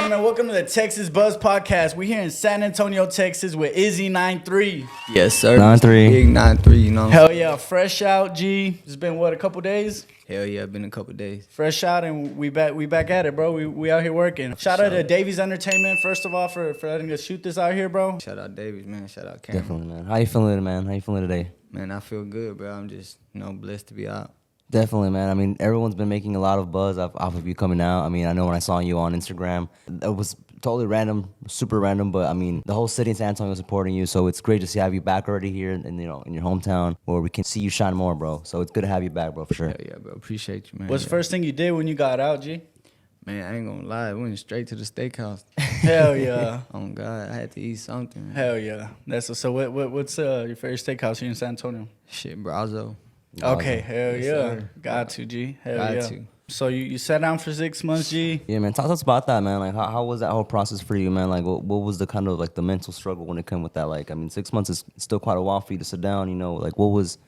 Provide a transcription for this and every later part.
gentlemen, welcome to the Texas Buzz Podcast. We're here in San Antonio, Texas with Izzy93. Yes, sir. 93. Big 93, you know what I'm Hell saying? yeah, fresh out, G. It's been, what, a couple days? Hell yeah, been a couple days. Fresh out, and we back at it, bro. We out here working. Shout out to Davies Entertainment, first of all, for letting us shoot this out here, bro. Shout out Davies, man. Shout out Cameron. Definitely, man. How you feeling, man? How you feeling today? Man, I feel good, bro. I'm just, blessed to be out. Definitely, man. I mean, everyone's been making a lot of buzz off of you coming out. I mean, I know when I saw you on Instagram, it was totally random, super random, but I mean, the whole city in San Antonio is supporting you, so it's great to have you back already here in your hometown where we can see you shine more, bro. So it's good to have you back, bro, for sure. Hell yeah, bro. Appreciate you, man. What's the first thing you did when you got out, G? Man, I ain't gonna lie. I went straight to the steakhouse. Hell yeah. Oh, God. I had to eat something. Man. Hell yeah. What's your favorite steakhouse here in San Antonio? Shit, Brazo. Okay, hell Yes, yeah. sir. Got to, G. Hell Got yeah. to. So you sat down for 6 months, G? Yeah, man. Talk to us about that, man. Like, how was that whole process for you, man? Like, what was the kind of, like, the mental struggle when it came with that? Like, I mean, 6 months is still quite a while for you to sit down, Like, what was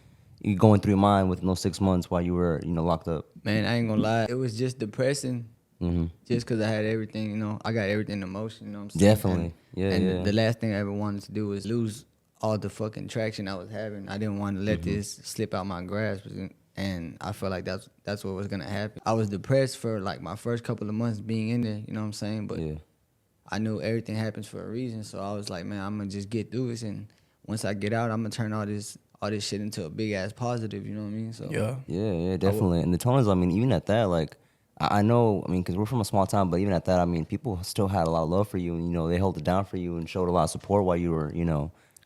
you going through your mind within those 6 months while you were, locked up? Man, I ain't gonna lie. It was just depressing. Mm-hmm. Just because I had everything, I got everything in motion, you know what I'm saying? Definitely. And the last thing I ever wanted to do was lose all the fucking traction I was having. I didn't want to let this slip out my grasp. And I felt like that's what was going to happen. I was depressed for like my first couple of months being in there, you know what I'm saying? But I knew everything happens for a reason. So I was like, man, I'm going to just get through this. And once I get out, I'm going to turn all this shit into a big ass positive, you know what I mean? So Yeah, definitely. And the tone is, I mean, even at that, like, I know, I mean, because we're from a small town, but even at that, I mean, people still had a lot of love for you. And, they held it down for you and showed a lot of support while you were,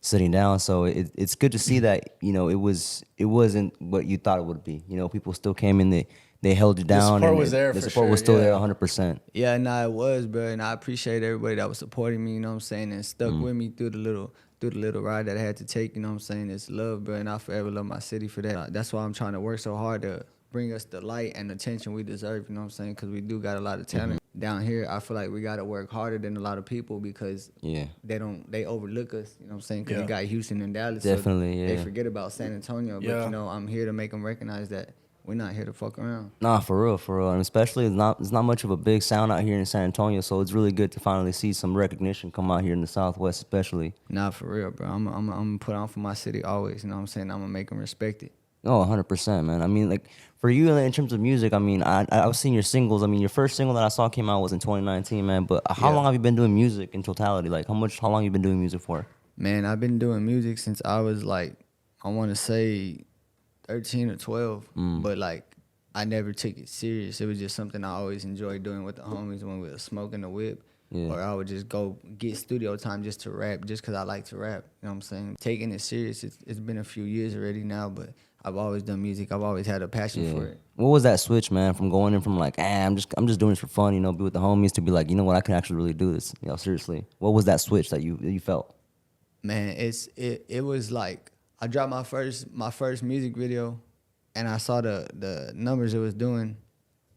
sitting down. So it's good to see that, it wasn't what you thought it would be. People still came in, they held you down. The support was there. The support was still there 100%. Yeah, it was, bro. And I appreciate everybody that was supporting me, you know what I'm saying, and stuck with me through the little ride that I had to take, you know what I'm saying? It's love, bro, and I forever love my city for that. That's why I'm trying to work so hard to bring us the light and attention we deserve, you know what I'm saying? Because we do got a lot of talent. Down here, I feel like we got to work harder than a lot of people because they overlook us, you know what I'm saying? Because we got Houston and Dallas. Definitely, so they forget about San Antonio. But, I'm here to make them recognize that we're not here to fuck around. Nah, for real. And especially, it's not much of a big sound out here in San Antonio, so it's really good to finally see some recognition come out here in the Southwest, especially. Nah, for real, bro. I'm going to put on for my city always, you know what I'm saying? I'm going to make them respect it. Oh, 100%, man. I mean, like, for you, in terms of music, I mean, I was seeing your singles. I mean, your first single that I saw came out was in 2019, man. But how long have you been doing music in totality? Like, how long have you been doing music for? Man, I've been doing music since I was, like, I want to say 13 or 12. But, like, I never took it serious. It was just something I always enjoyed doing with the homies when we were smoking the whip. Yeah. Or I would just go get studio time just to rap, just because I like to rap. You know what I'm saying? Taking it serious, it's been a few years already now, but I've always done music. I've always had a passion for it. What was that switch, man, from going in from like, I'm just doing this for fun, be with the homies, to be like, you know what, I can actually really do this, seriously. What was that switch that you felt? Man, it was like I dropped my first music video, and I saw the numbers it was doing.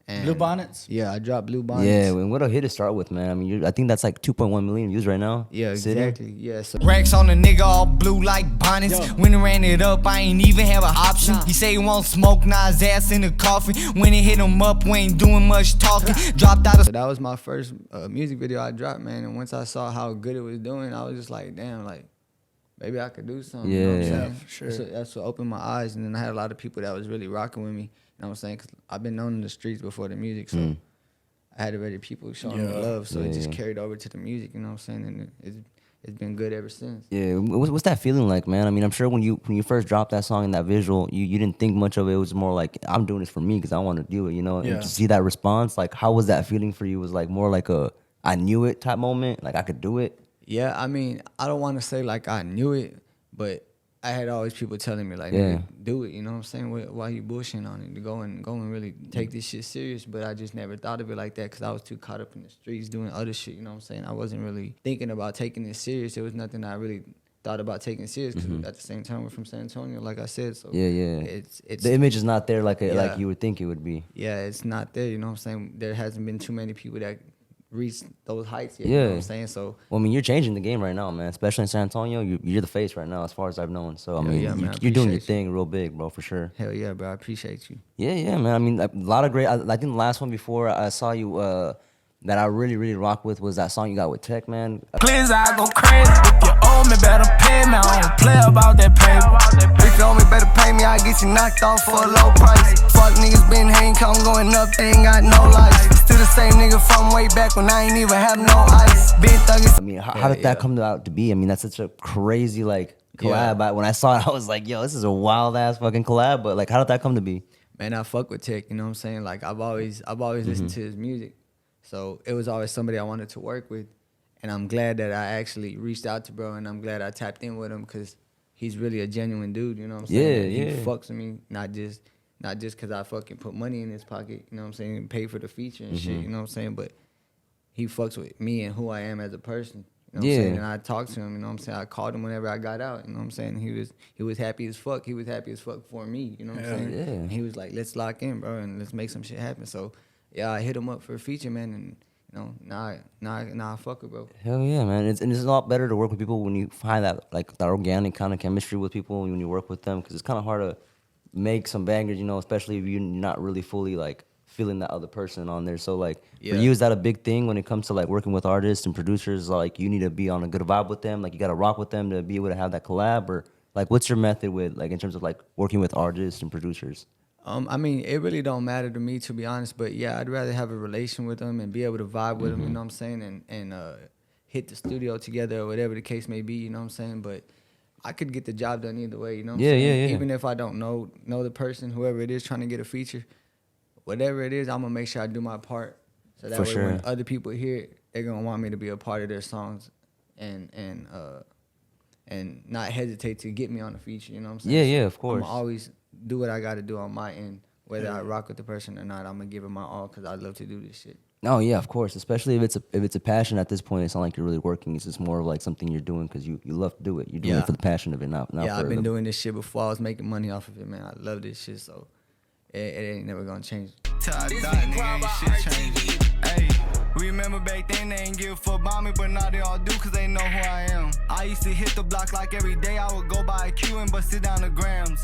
And Blue Bonnets? Yeah, I dropped Blue Bonnets. Yeah, and what a hit to start with, man. I mean, I think that's like 2.1 million views right now. Yeah, exactly. Yeah. So. Racks on the nigga all blue like bonnets. When he ran it up, I ain't even have an option. He say he won't smoke, now his ass in the coffin. When it hit him up, we ain't doing much talking. Dropped out of. So that was my first music video I dropped, man. And once I saw how good it was doing, I was just like, damn, like, maybe I could do something. Yeah, you know what I'm saying? For sure. That's what opened my eyes. And then I had a lot of people that was really rocking with me. You know what I'm saying? Cause I've been known in the streets before the music, so I had already people showing me love. So it just carried over to the music, you know what I'm saying? And it's been good ever since. Yeah, what's that feeling like, man? I mean, I'm sure when you first dropped that song and that visual, you didn't think much of it. It was more like, I'm doing this for me because I want to do it, And to see that response, like, how was that feeling for you? Was like more like a I knew it type moment, like I could do it? Yeah, I mean, I don't want to say like I knew it, but I had always people telling me like, do it, you know what I'm saying? Why you bullshitting on it? To go and really take this shit serious. But I just never thought of it like that because I was too caught up in the streets doing other shit, you know what I'm saying? I wasn't really thinking about taking it serious. It was nothing I really thought about taking serious because at the same time we're from San Antonio, like I said. So it's the image is not there like you would think it would be. Yeah, it's not there, you know what I'm saying? There hasn't been too many people that reach those heights yet, yeah. You know what I'm saying? So, well, I mean, you're changing the game right now, man. Especially in San Antonio, you're the face right now, as far as I've known. So, I mean, you're doing your thing real big, bro, for sure. Hell yeah, bro. I appreciate you. Yeah, man. I mean, a lot of great. I think the last one before I saw you, that I really rock with was that song you got with TEC, man. Please, I go crazy. If you owe me, better pay me. I don't play about that paper. If you owe me, better pay me. I get you knocked off for a low price. Fuck niggas been hanging, I'm going up, they ain't got no life. Still the same nigga from way back when I ain't even have no ice. Been thuggin'. I mean, how did that come out to be? I mean, that's such a crazy like collab. When I saw it, I was like, yo, this is a wild ass fucking collab. But like, how did that come to be? Man, I fuck with TEC, you know what I'm saying? Like I've always listened to his music. So it was always somebody I wanted to work with. And I'm glad that I actually reached out to bro, and I'm glad I tapped in with him because he's really a genuine dude, you know what I'm saying? Yeah. He fucks with me, not just because I fucking put money in his pocket, you know what I'm saying, and pay for the feature and shit, you know what I'm saying? But he fucks with me and who I am as a person, you know what I'm saying? And I talked to him, you know what I'm saying? I called him whenever I got out, you know what I'm saying? He was happy as fuck. He was happy as fuck for me, you know what I'm saying? Yeah. And he was like, let's lock in, bro, and let's make some shit happen. So, yeah, I hit him up for a feature, man, and you know, now I fuck with bro. Hell yeah, man! It's a lot better to work with people when you find that like that organic kind of chemistry with people when you work with them, because it's kind of hard to make some bangers, you know, especially if you're not really fully like feeling that other person on there. So like for you, is that a big thing when it comes to like working with artists and producers? Like you need to be on a good vibe with them, like you got to rock with them to be able to have that collab, or like what's your method with like in terms of like working with artists and producers? I mean, it really don't matter to me, to be honest. But yeah, I'd rather have a relation with them and be able to vibe with them, you know what I'm saying, and hit the studio together or whatever the case may be, you know what I'm saying. But I could get the job done either way, you know what I'm saying? Even if I don't know the person, whoever it is trying to get a feature, whatever it is, I'm gonna make sure I do my part. So that way when other people hear it, they're gonna want me to be a part of their songs and not hesitate to get me on the feature, you know what I'm saying? Yeah, of course. I'm always do what I got to do on my end, whether I rock with the person or not. I'm gonna give it my all because I love to do this shit. Oh yeah, of course. Especially if it's a passion at this point. It's not like you're really working. It's just more of like something you're doing because you love to do it. You're doing it for the passion of it, not for I've been doing this shit before I was making money off of it, man. I love this shit, so it ain't never gonna change. Till I die, nigga, ain't shit changing. Hey, remember back then they ain't give a fuck about me, but now they all do cause they know who I am. I used to hit the block like every day. I would go by a Q and bust it down the grams.